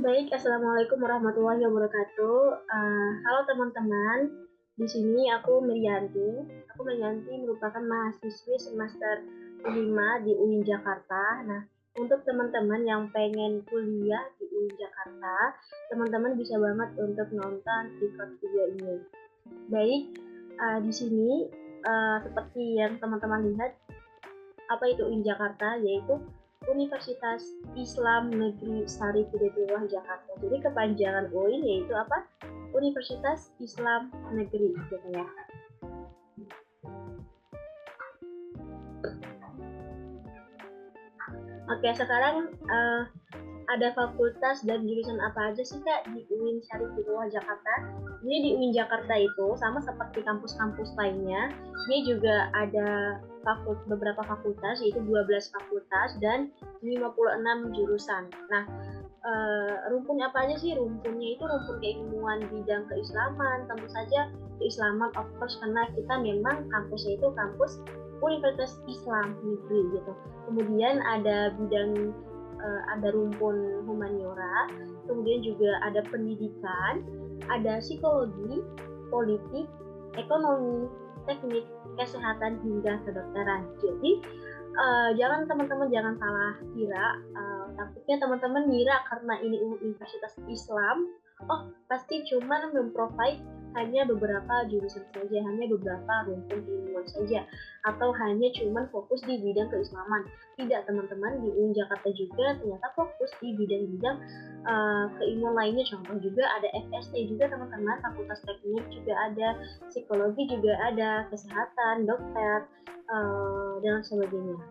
Baik, assalamualaikum warahmatullahi wabarakatuh. Halo teman-teman, di sini aku Merianti. Aku Merianti merupakan mahasiswi semester 5 di UIN Jakarta. Nah, untuk teman-teman yang pengen kuliah di UIN Jakarta, teman-teman bisa banget untuk nonton di video ini. Baik, di sini seperti yang teman-teman lihat, apa itu UIN Jakarta, yaitu Universitas Islam Negeri Sari Hidayatullah Jakarta. Jadi kepanjangan UIN yaitu apa? Universitas Islam Negeri gitu ya. Oke, sekarang ada fakultas dan jurusan apa aja sih Kak di UIN Syarif Hidayatullah Jakarta? Jadi di UIN Jakarta itu sama seperti kampus-kampus lainnya, dia juga ada beberapa fakultas, yaitu 12 fakultas dan 56 jurusan. Nah, rumpun apa aja sih? Rumpunnya itu rumpun keilmuan bidang keislaman, tentu saja keislaman of course karena kita memang kampusnya itu kampus Universitas Islam Negeri gitu. Kemudian ada ada rumpun humaniora, kemudian juga ada pendidikan, ada psikologi, politik, ekonomi, teknik, kesehatan hingga kedokteran. Jadi jangan teman-teman jangan salah kira, takutnya teman-teman ngira karena ini Universitas Islam, oh pasti cuma memprovide hanya beberapa jurusan saja, hanya beberapa rumpun ilmuwan saja, atau hanya cuma fokus di bidang keislaman. Tidak teman-teman, di UIN Jakarta juga ternyata fokus di bidang-bidang keilmuan lainnya. Contoh juga ada FST juga teman-teman, Fakultas Teknik juga ada, psikologi juga ada, kesehatan, dokter, dan sebagainya.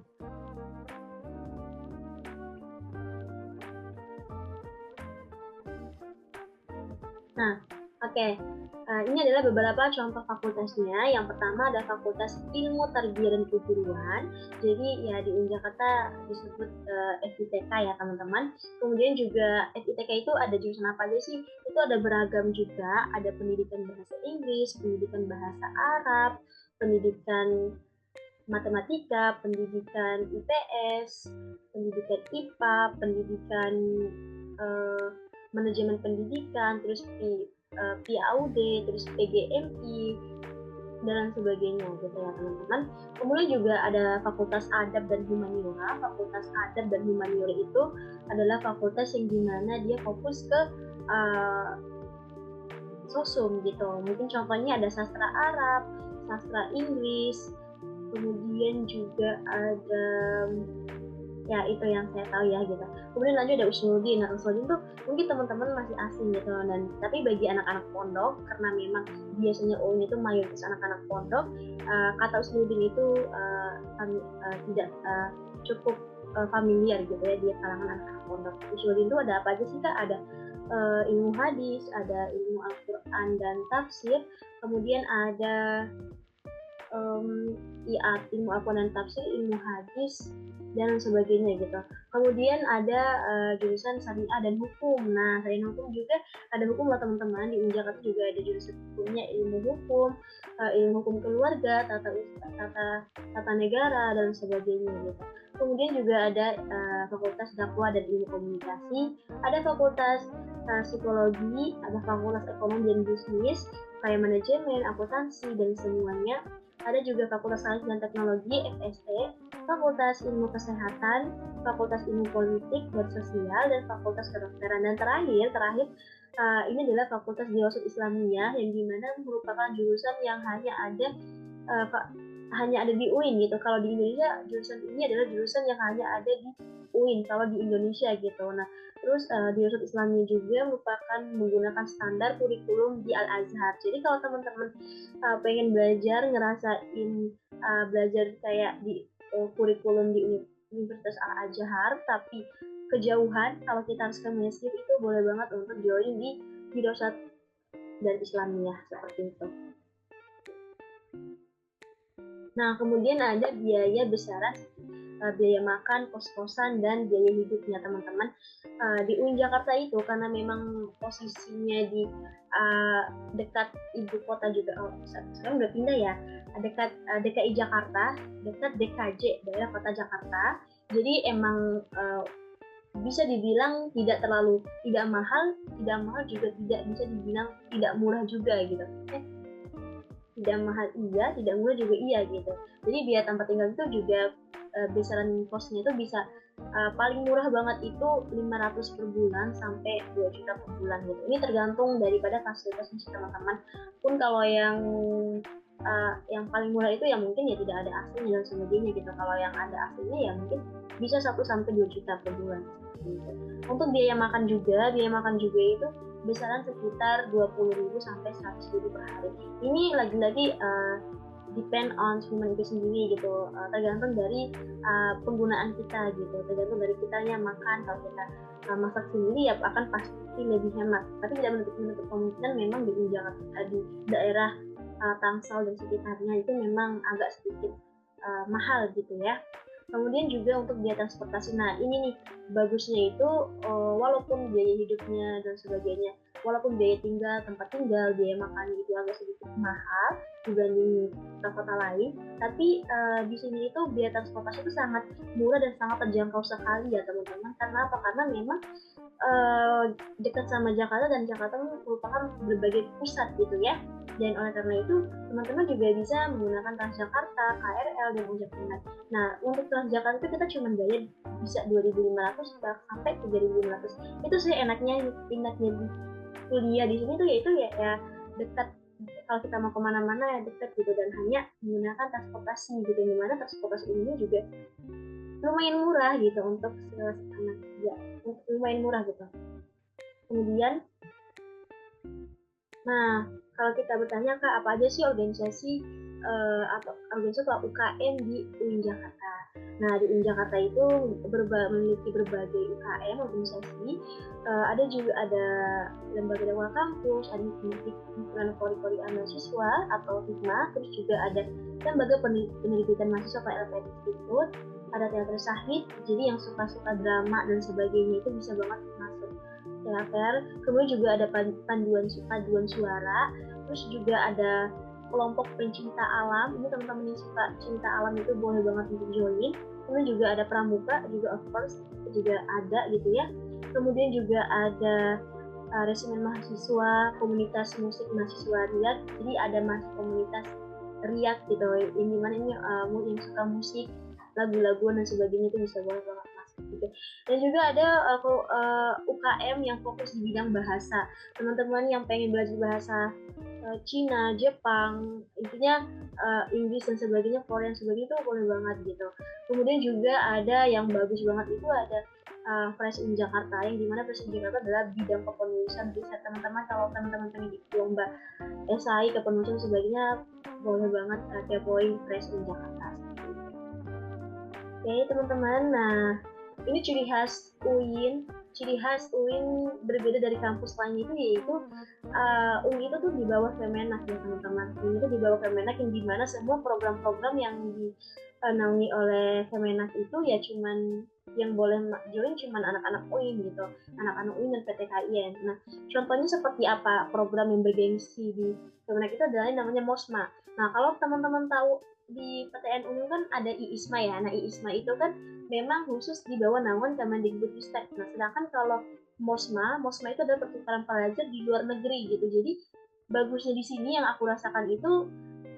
Nah, oke. Ini adalah beberapa contoh fakultasnya. Yang pertama ada Fakultas Ilmu Tarbiyah dan Keguruan. Jadi ya di UIN Jakarta disebut FITK ya teman-teman. Kemudian juga FITK itu ada jurusan apa aja sih? Itu ada beragam juga. Ada pendidikan bahasa Inggris, pendidikan bahasa Arab, pendidikan matematika, pendidikan IPS, pendidikan IPA, pendidikan eh, manajemen pendidikan, terus PAUD, terus PGMI, dan sebagainya gitu ya teman-teman. Kemudian juga ada Fakultas Adab dan Humaniora. Fakultas Adab dan Humaniora itu adalah fakultas yang dimana dia fokus ke uh, sosum gitu. Mungkin contohnya ada sastra Arab, sastra Inggris, kemudian juga ada ya itu yang saya tahu ya gitu. Kemudian lanjut ada Usuluddin. Nah, Usuluddin tuh mungkin teman-teman masih asing gitu, dan tapi bagi anak-anak pondok karena memang biasanya UIN itu mayoritas anak-anak pondok, kata Usuluddin itu tidak cukup familiar gitu ya di kalangan anak-anak pondok. Usuluddin itu ada apa aja sih Kak? Ada ilmu hadis, ada ilmu Al-Quran dan tafsir, kemudian ada ilmu Al-Quran dan tafsir, ilmu hadis, dan sebagainya gitu. Kemudian ada jurusan syariah dan hukum. Nah, selain hukum juga ada hukum lah teman-teman. Di UIN Jakarta juga ada jurusan hukumnya, ilmu hukum, ilmu hukum keluarga, tata negara, dan sebagainya gitu. Kemudian juga ada fakultas dakwah dan ilmu komunikasi, ada fakultas psikologi, ada fakultas ekonomi dan bisnis, kayak manajemen, akuntansi, dan semuanya. Ada juga Fakultas Sains dan Teknologi (FST), Fakultas Ilmu Kesehatan, Fakultas Ilmu Politik dan Sosial, dan Fakultas Kedokteran. Dan terakhir ini adalah Fakultas Dirasat Islamiyah yang dimana merupakan jurusan yang uh, hanya ada di UIN gitu. Kalau di Indonesia jurusan ini adalah jurusan yang hanya ada di UIN kalau di Indonesia gitu. Nah, terus Dirasat Islamiyah juga merupakan menggunakan standar kurikulum di Al Azhar. Jadi kalau teman-teman pengen belajar ngerasain belajar kayak di kurikulum di Universitas Al Azhar tapi kejauhan, kalau kita harus ke Mesir itu boleh banget untuk join di Dirasat dan Islamiyah seperti itu. Nah, kemudian ada biaya besaran, biaya makan, kos-kosan, dan biaya hidupnya teman-teman. Di UIN Jakarta itu karena memang posisinya di dekat ibu kota juga, sekarang udah pindah ya, dekat DKI Jakarta, dekat DKJ, daerah kota Jakarta. Jadi emang bisa dibilang tidak mahal juga tidak bisa dibilang tidak murah juga gitu. Tidak mahal iya, tidak murah juga iya gitu. Jadi biaya tempat tinggal itu juga besaran kosnya itu bisa paling murah banget itu 500 per bulan sampai 2 juta per bulan gitu. Ini tergantung daripada fasilitasnya teman-teman. Pun kalau yang paling murah itu ya mungkin ya tidak ada AC-nya dan sebagainya gitu. Kalau yang ada AC-nya ya mungkin bisa 1 sampai 2 juta per bulan gitu. Untuk biaya makan juga itu besaran sekitar 20.000 sampai 100.000 per hari. Ini lagi-lagi depend on human itu sendiri gitu, tergantung dari penggunaan kita gitu, tergantung dari kitanya makan. Kalau kita masak sendiri ya akan pasti lebih hemat, tapi tidak menutup kemungkinan memang di daerah Tangsel dan sekitarnya itu memang agak sedikit mahal gitu ya. Kemudian juga untuk biaya transportasi. Nah ini nih bagusnya itu walaupun biaya hidupnya dan sebagainya, walaupun biaya tempat tinggal, biaya makan itu agak sedikit mahal dibanding kota lain, tapi di sini itu biaya transportasi itu sangat murah dan sangat terjangkau sekali ya teman-teman. Karena apa? Karena memang dekat sama Jakarta dan Jakarta merupakan berbagai pusat gitu ya. Dan oleh karena itu teman-teman juga bisa menggunakan Transjakarta, KRL, dan ojek online. Nah untuk Transjakarta itu kita cuma bayar bisa 2.500 sampai 3.500. Itu sih enaknya kuliah di sini tuh yaitu ya dekat. Kalau kita mau kemana-mana ya dekat gitu, dan hanya menggunakan transportasi gitu, dimana transportasi ini juga lumayan murah gitu untuk anak ya, lumayan murah gitu. Kemudian nah kalau kita bertanya Kak, apa aja sih organisasi atau UKM di UIN Jakarta? Nah di UIN Jakarta itu memiliki berbagai UKM organisasi. Ada lembaga dakwah kampus, ada himpunan kori-kori mahasiswa atau HIKMA, terus juga ada lembaga penerbitan mahasiswa KLP Institute, ada teater sahid, jadi yang suka-suka drama dan sebagainya itu bisa banget masuk teater. Kemudian juga ada paduan suara, terus juga ada kelompok pencinta alam. Ini teman-teman yang suka cinta alam itu boleh banget untuk join. Kemudian juga ada pramuka, juga of course juga ada gitu ya. Kemudian juga ada resimen mahasiswa, komunitas musik mahasiswa Riyad. Jadi ada komunitas Riyad gitu. Ini mana ini yang suka musik, lagu-laguan dan sebagainya itu bisa boleh banget masuk gitu. Dan juga ada UKM yang fokus di bidang bahasa. Teman-teman yang pengen belajar bahasa Cina, Jepang, intinya Inggris dan sebagainya, Korea dan sebagainya itu boleh banget gitu. Kemudian juga ada yang bagus banget itu ada Fresh in Jakarta, yang dimana Fresh in Jakarta adalah bidang kepenulisan riset. Teman-teman kalau teman-teman pengen ikut lomba esai kepenulisan sebagainya, boleh banget kepoin Fresh in Jakarta. Oke teman-teman, nah ini ciri khas UIN berbeda dari kampus lain itu yaitu UIN itu tuh di bawah Kemenak ya teman-teman. UIN itu di bawah Kemenak, yang dimana semua program-program yang dinaungi oleh Kemenak itu ya cuman yang boleh join cuman anak-anak UIN gitu, anak-anak UIN dan PTKIN. Nah contohnya seperti apa program yang bergengsi di Kemenak itu adalah yang namanya MOSMA. Nah kalau teman-teman tahu di PTN UIN kan ada IISMA ya. Nah IISMA itu kan memang khusus di bawah naungan Kemendikbudristek. Nah sedangkan kalau MOSMA itu adalah pertukaran pelajar di luar negeri gitu. Jadi bagusnya di sini yang aku rasakan itu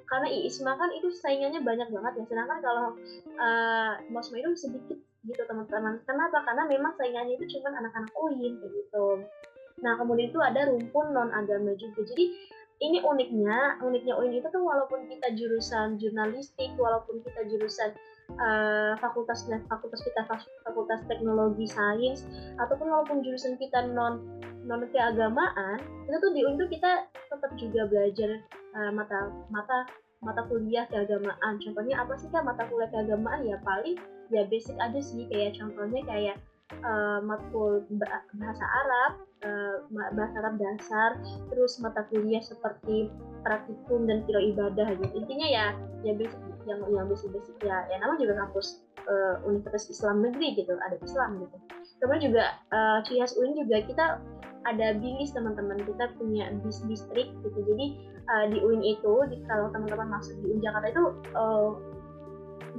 karena IISMA kan itu saingannya banyak banget ya. Sedangkan kalau MOSMA itu sedikit gitu teman-teman. Kenapa? Karena memang saingannya itu cuma anak-anak UIN kayak gitu. Nah kemudian itu ada rumpun non agama juga. Jadi ini uniknya UIN itu tuh walaupun kita jurusan jurnalistik, walaupun kita jurusan fakultas teknologi sains, ataupun walaupun jurusan kita non keagamaan, itu tuh di UIN tuh kita tetap juga belajar mata kuliah keagamaan. Contohnya apa sih Kak mata kuliah keagamaan? Ya paling ya basic aja sih, kayak contohnya kayak matkul bahasa Arab dasar, terus mata kuliah seperti praktikum dan kiro ibadah gitu. Intinya ya basic yang basic ya namanya juga kampus Universitas Islam Negeri gitu, ada Islam gitu. Kemudian juga ciri khas UIN juga kita ada BILIS teman-teman, kita punya BIS distrik gitu. Jadi di UIN itu kalau teman-teman masuk di UIN Jakarta itu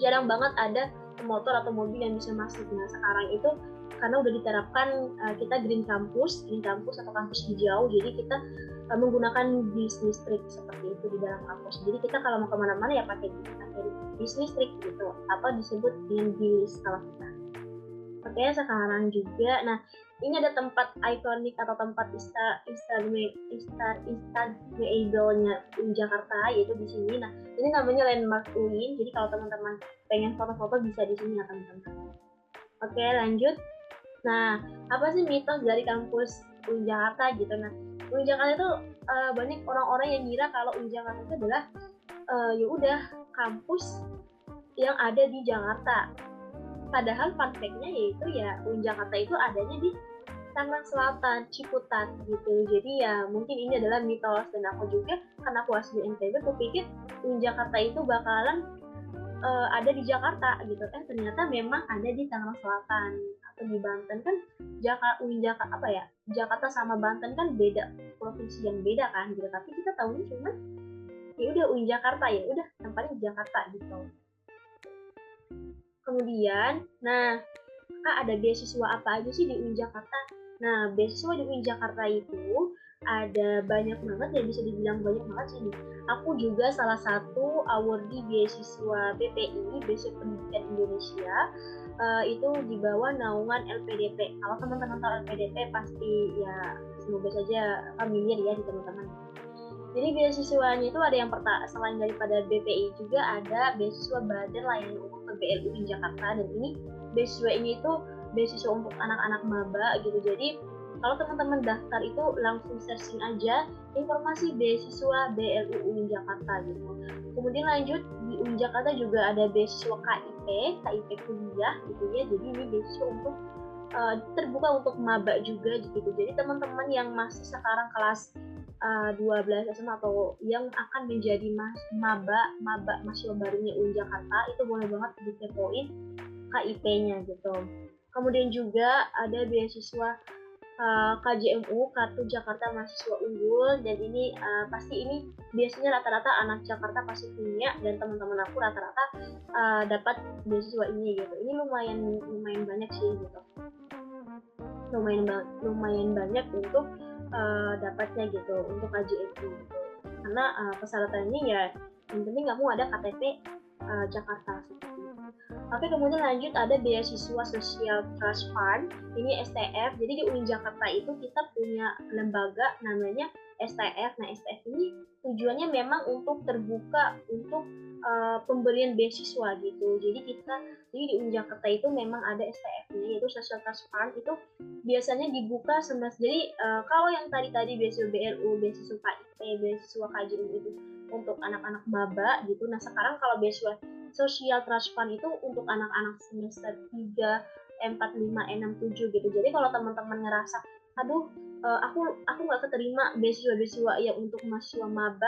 jarang banget ada motor atau mobil yang bisa masuk. Nah sekarang itu karena udah diterapkan kita green campus atau kampus hijau, jadi kita menggunakan bis listrik seperti itu di dalam kampus. Jadi kita kalau mau kemana-mana ya pakai bis listrik gitu, atau disebut dengan bilis kalau kita. Oke, sekarang juga, nah ini ada tempat ikonik atau tempat Instagramable-nya Jakarta, yaitu di sini. Nah, ini namanya Landmark UIN. Jadi kalau teman-teman pengen foto-foto bisa di sini ya teman-teman. Oke, lanjut. Nah, apa sih mitos dari kampus UIN Jakarta gitu? Nah, UIN Jakarta itu banyak orang-orang yang ngira kalau UIN Jakarta itu adalah ya udah kampus yang ada di Jakarta. Padahal fun fact-nya yaitu ya UIN Jakarta itu adanya di Tangerang Selatan, Ciputat gitu. Jadi ya mungkin ini adalah mitos, dan aku juga karena aku asli NTB, aku pikir UIN Jakarta itu bakalan ada di Jakarta gitu. Ternyata memang ada di Tangerang Selatan atau di Banten. Kan UIN Jakarta apa ya? Jakarta sama Banten kan beda provinsi yang beda kan gitu. Tapi kita tahunya cuma ya udah UIN Jakarta, ya udah tempatnya di Jakarta gitu. Kemudian, nah, Kak, ada beasiswa apa aja sih di UIN Jakarta? Nah, beasiswa di UIN Jakarta itu ada banyak banget ya, bisa dibilang banyak banget sih. Aku juga salah satu awardee beasiswa BPI, Beasiswa Pendidikan Indonesia, itu di bawah naungan LPDP. Kalau teman-teman tahu LPDP pasti ya semoga saja familiar ya di teman-teman. Jadi beasiswanya itu ada yang pertama, selain daripada BPI juga ada beasiswa Badan Layanan Umum atau BLU Jakarta, dan ini beasiswa ini itu beasiswa untuk anak-anak maba gitu. Jadi kalau teman-teman daftar itu langsung searching aja informasi beasiswa BLU UIN Jakarta gitu. Kemudian lanjut, di UIN Jakarta juga ada beasiswa KIP kuliah gitu ya. Jadi ini beasiswa untuk terbuka untuk maba juga gitu. Jadi teman-teman yang masih sekarang kelas 12 SMA atau yang akan menjadi maba mahasiswa barunya UIN Jakarta, itu boleh banget dikepoin KIP-nya gitu. Kemudian juga ada beasiswa KJMU, Kartu Jakarta Mahasiswa Unggul, dan ini pasti ini biasanya rata-rata anak Jakarta pasti punya, dan teman-teman aku rata-rata dapat beasiswa ini gitu. Ini lumayan banyak sih gitu. Lumayan banyak untuk dapatnya gitu untuk KJMU gitu. Karena persyaratannya ya yang penting kamu ada KTP Jakarta seperti itu. Oke, kemudian lanjut ada beasiswa Social Trust Fund, ini STF. Jadi di UIN Jakarta itu kita punya lembaga namanya STF. Nah, STF ini tujuannya memang untuk terbuka untuk pemberian beasiswa gitu. Jadi di UIN Jakarta itu memang ada STF-nya, yaitu Social Trust Fund. Itu biasanya dibuka semester. Jadi kalau yang tadi beasiswa BLU, beasiswa KIP, beasiswa KJM itu untuk anak-anak maba gitu. Nah, sekarang kalau beasiswa Social Trust Fund itu untuk anak-anak semester 3, 4, 5, 6, 7 gitu. Jadi kalau teman-teman ngerasa, aduh aku nggak keterima beasiswa yang untuk mahasiswa maba,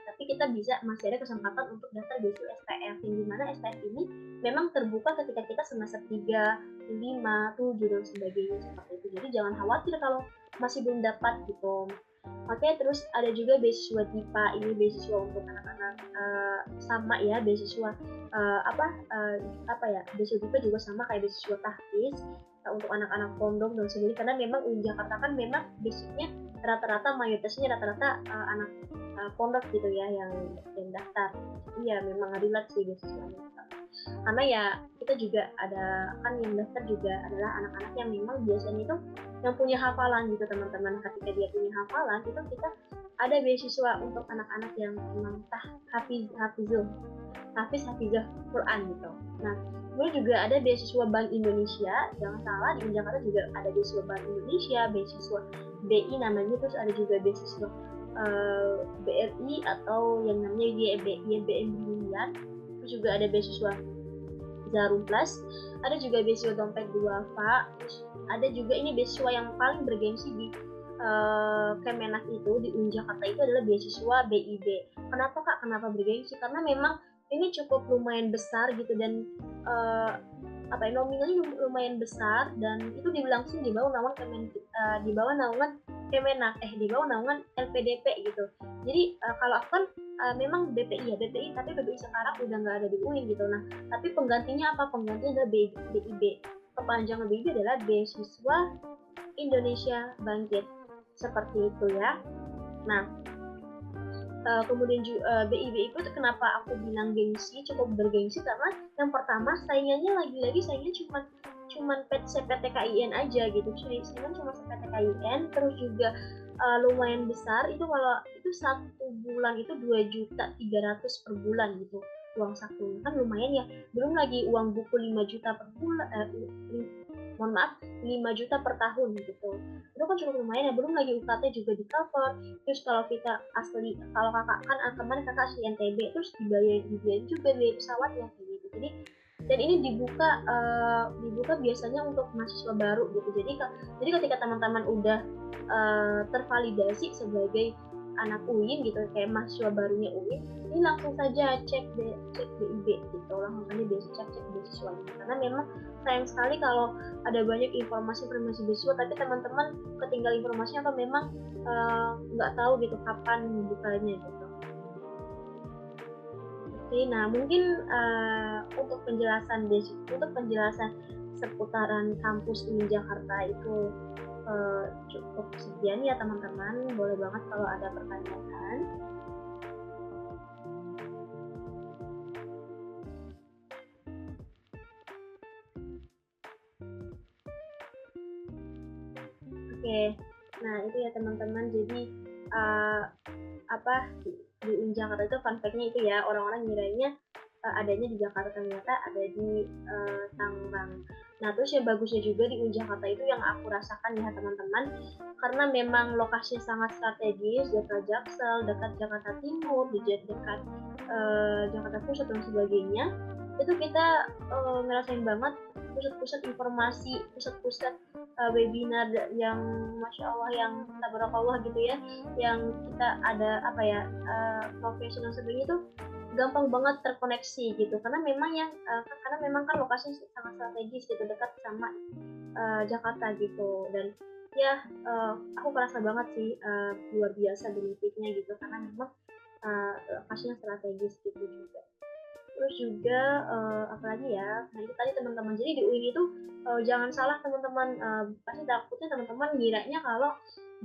tapi kita masih ada kesempatan untuk daftar beasiswa STF, yang dimana STF ini memang terbuka ketika kita semester 3, 5, 7 dan sebagainya seperti itu. Jadi jangan khawatir kalau masih belum dapat gitu. Oke, terus ada juga beasiswa DIPA, ini beasiswa untuk anak-anak sama ya, beasiswa beasiswa DIPA juga sama kayak beasiswa tahfiz untuk anak-anak pondok dan sebagainya, karena memang UIN Jakarta kan memang basicnya rata-rata mayoritasnya anak pondok gitu ya yang daftar. Iya, memang relate sih beasiswanya. Karena ya kita juga ada kan yang daftar juga adalah anak-anak yang memang biasanya itu yang punya hafalan gitu teman-teman. Ketika dia punya hafalan itu kita ada beasiswa untuk anak-anak yang memang hafizah Quran gitu. Nah, kemudian juga ada beasiswa Bank Indonesia, jangan salah di Jakarta juga ada beasiswa Bank Indonesia, beasiswa BI namanya, terus ada juga beasiswa BRI atau yang namanya YBM Brilian, terus juga ada beasiswa Jarum Plus, ada juga beasiswa Dompet Duafa, terus ada juga ini beasiswa yang paling bergengsi di Kemenak itu di UIN Jakarta itu adalah beasiswa BIB. Kenapa Kak? Kenapa bergengsi? Karena memang ini cukup lumayan besar gitu, dan nominalnya lumayan besar, dan itu langsung di bawah naungan Kemenak, di bawah naungan LPDP gitu. Jadi kalau aku kan memang BPI ya, BPI, tapi BPI sekarang udah nggak ada di UIN gitu. Nah, tapi penggantinya apa? Penggantinya adalah BIB. Kepanjangan BIB adalah Beasiswa Indonesia Bangkit. Seperti itu ya. Nah, kemudian BIB itu kenapa aku bilang gengsi, cukup bergengsi, karena yang pertama saingannya lagi-lagi saingannya cuman CPTKIN aja gitu, saingan cuma CPTKIN, terus juga lumayan besar. Itu kalau itu satu bulan itu 2.300.000 per bulan gitu uang sakunya, kan lumayan ya. Belum lagi uang buku 5 juta per bulan, mohon maaf, 5 juta per tahun gitu. Itu kan cukup lumayan ya, belum lagi UKT juga di cover. Terus kalau kita asli, kalau kakak kan kemarin kakak asli NTB, terus dibayar juga biaya pesawatnya kayak gitu. Dan ini dibuka biasanya untuk mahasiswa baru gitu. Jadi ketika teman-teman udah tervalidasi sebagai anak UIN gitu, kayak mahasiswa barunya UIN, ini langsung saja cek BIB gitu, langsung saja cek beasiswa ini. Karena memang sayang sekali kalau ada banyak informasi beasiswa tapi teman-teman ketinggal informasinya atau memang nggak tahu gitu kapan bukanya gitu. Oke, nah mungkin untuk penjelasan seputaran kampus UIN Jakarta itu cukup sekian ya teman-teman. Boleh banget kalau ada pertanyaan. Oke, nah itu ya teman-teman. Jadi di UIN Jakarta itu fun fact-nya itu ya, orang-orang ngiranya adanya di Jakarta, ternyata ada di Tangerang. Nah, terus yang bagusnya juga di UIN Jakarta itu yang aku rasakan ya teman-teman, karena memang lokasinya sangat strategis, dekat Jaksel, dekat Jakarta Timur, dekat Jakarta Pusat dan sebagainya. Itu kita ngerasain banget pusat-pusat informasi, pusat-pusat webinar yang Masya Allah, yang tabarakallah gitu ya, yang kita ada profesional sebagainya itu gampang banget terkoneksi gitu, karena memang kan lokasinya sangat strategis gitu, dekat sama Jakarta gitu. Dan ya aku merasa banget sih luar biasa benefitnya gitu, karena memang lokasinya strategis gitu juga. Terus juga apalagi ya, nah itu tadi teman-teman. Jadi di UIN itu jangan salah teman-teman, pasti takutnya teman-teman ngiranya kalau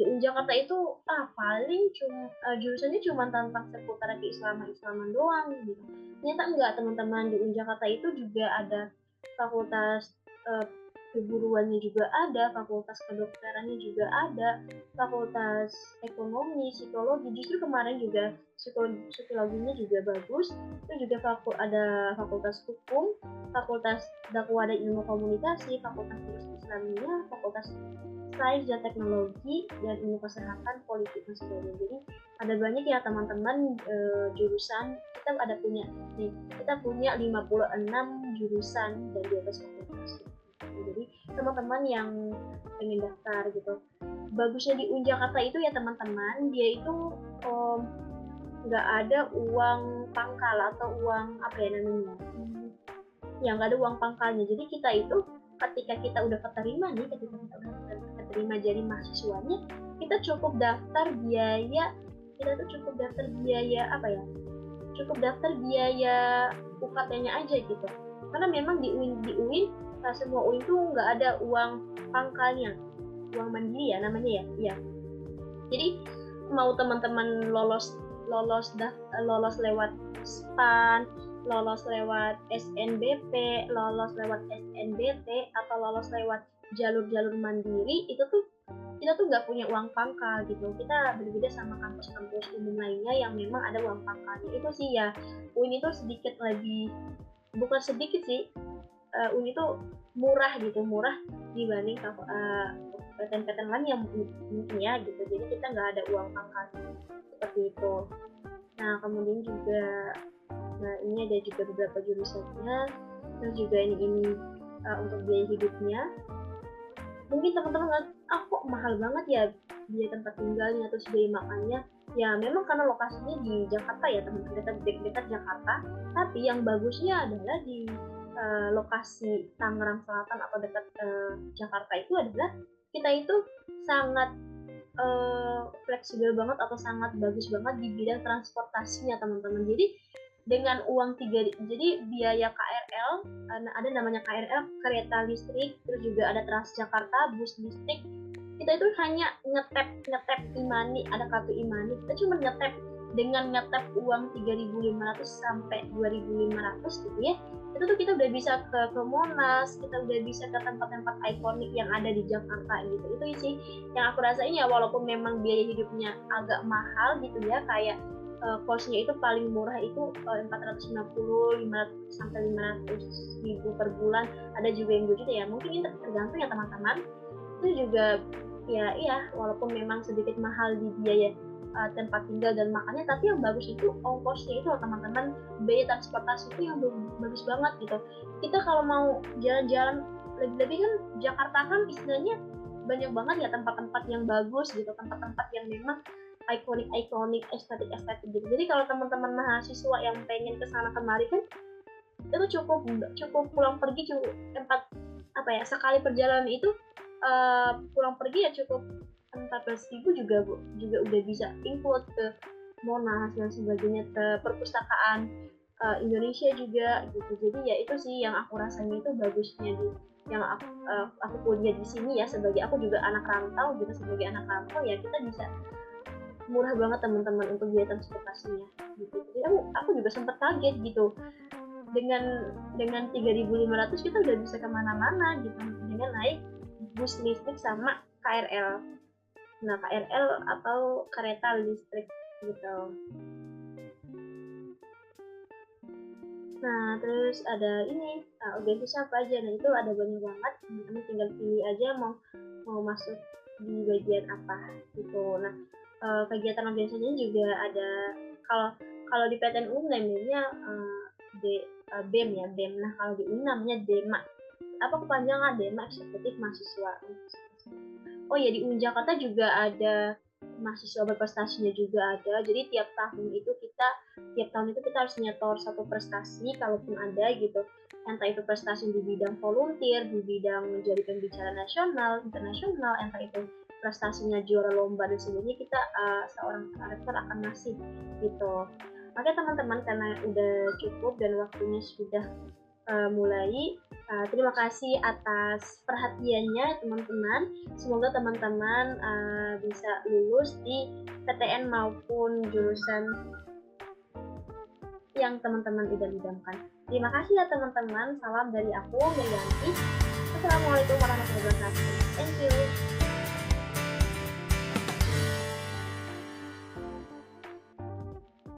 di UIN Jakarta itu paling jurusannya cuma tentang seputar keislaman doang gitu. Ternyata enggak teman-teman, di UIN Jakarta itu juga ada fakultas keguruannya juga ada, fakultas kedokterannya juga ada, fakultas ekonomi, psikologi. Justru kemarin juga psikologinya juga bagus. Itu juga ada fakultas hukum, fakultas dakwah dan ilmu komunikasi, fakultas Islamiyah, fakultas sains dan teknologi, dan ilmu kesehatan, politik dan sebagainya. Jadi ada banyak ya teman-teman jurusan. Kita punya 56 jurusan dan 12 fakultas. Jadi teman-teman yang pengen daftar gitu, bagusnya di UIN Jakarta itu ya teman-teman, dia itu nggak ada uang pangkal atau uang apa ya namanya, yang nggak ada uang pangkalnya. Jadi kita itu ketika kita udah keterima jadi mahasiswanya, kita cukup daftar biaya UKT-nya aja gitu. Karena memang di UIN semua UIN tuh nggak ada uang pangkalnya, uang mandiri ya namanya ya. Jadi mau teman-teman lolos lewat SPAN, lolos lewat SNBP, lolos lewat SNBT, atau lolos lewat jalur-jalur mandiri, itu tuh kita tuh nggak punya uang pangkal gitu. Kita berbeda sama kampus-kampus umum lainnya yang memang ada uang pangkalnya. Itu sih ya, UIN itu sedikit lebih, bukan sedikit sih, UIN itu murah dibanding PTN lain yang mungkin ya gitu. Jadi kita nggak ada uang pangkal seperti itu. Nah kemudian juga, ini ada juga beberapa jurusannya, terus juga ini untuk biaya hidupnya. Mungkin teman-teman kok mahal banget ya biaya tempat tinggalnya atau biaya makannya. Ya memang karena lokasinya di Jakarta ya teman-teman, dekat Jakarta. Tapi yang bagusnya adalah di lokasi Tangerang Selatan atau dekat Jakarta itu adalah kita itu sangat fleksibel banget atau sangat bagus banget di bidang transportasinya teman-teman. Jadi dengan uang jadi biaya KRL, ada namanya KRL, kereta listrik, terus juga ada Transjakarta, bus listrik. Kita itu hanya ngetap e-money, ada kartu e-money. Kita cuma ngetap uang 3.500 sampai 2.500 gitu ya. Itu tuh kita udah bisa ke Monas, kita udah bisa ke tempat-tempat ikonik yang ada di Jakarta gitu. Itu sih yang aku rasain ya, walaupun memang biaya hidupnya agak mahal gitu ya, kayak kosnya itu paling murah itu 450, 500 sampai 500 ribu per bulan, ada juga yang 2 juta ya, mungkin ini tergantung ya teman-teman. Itu juga ya iya, walaupun memang sedikit mahal di biaya tempat tinggal dan makannya, tapi yang bagus itu ongkosnya itu teman-teman, biaya transportasi itu yang bagus banget gitu. Kita kalau mau jalan-jalan, lebih-lebih kan Jakarta kan istilahnya banyak banget ya tempat-tempat yang bagus gitu, tempat-tempat yang memang ikonik, estetik gitu. Jadi kalau teman-teman mahasiswa yang pengen kesana kemari kan, itu cukup pulang pergi, cukup tempat apa ya, sekali perjalanan itu pulang pergi ya cukup 14.000 juga udah bisa include ke Monas dan sebagainya, ke perpustakaan Indonesia juga gitu. Jadi ya itu sih yang aku rasanya itu bagusnya di yang aku kuliah di sini ya, sebagai aku juga anak rantau gitu, sebagai anak rantau ya kita bisa murah banget teman-teman untuk biaya transportasinya gitu. Jadi aku juga sempat kaget gitu, dengan 3.500 kita udah bisa kemana-mana gitu dengan naik bus listrik sama KRL. Nah, KRL atau kereta listrik gitu. Nah, terus ada ini, organisasi apa aja? Nah, itu ada banyak banget. Teman-teman tinggal pilih aja mau masuk di bagian apa gitu. Nah, kegiatan organisasinya juga ada, kalau di PTN namanya BEM ya, BEM. Nah, kalau di UNI namanya DEMA. Apa kepanjangan? DEMA Eksekutif Mahasiswa. Oh ya, di UIN Jakarta juga ada mahasiswa berprestasinya juga ada. Jadi tiap tahun itu kita harus nyetor satu prestasi kalaupun ada gitu. Entah itu prestasi di bidang volunteer, di bidang menjadi pembicara nasional, internasional, entah itu prestasinya juara lomba dan sebagainya, kita seorang rektor akan ngasih gitu. Oke teman-teman, karena udah cukup dan waktunya sudah mulai. Terima kasih atas perhatiannya teman-teman. Semoga teman-teman bisa lulus di PTN maupun jurusan yang teman-teman idam-idamkan. Terima kasih ya teman-teman. Salam dari aku, Merianti. Assalamualaikum warahmatullahi wabarakatuh. Thank you.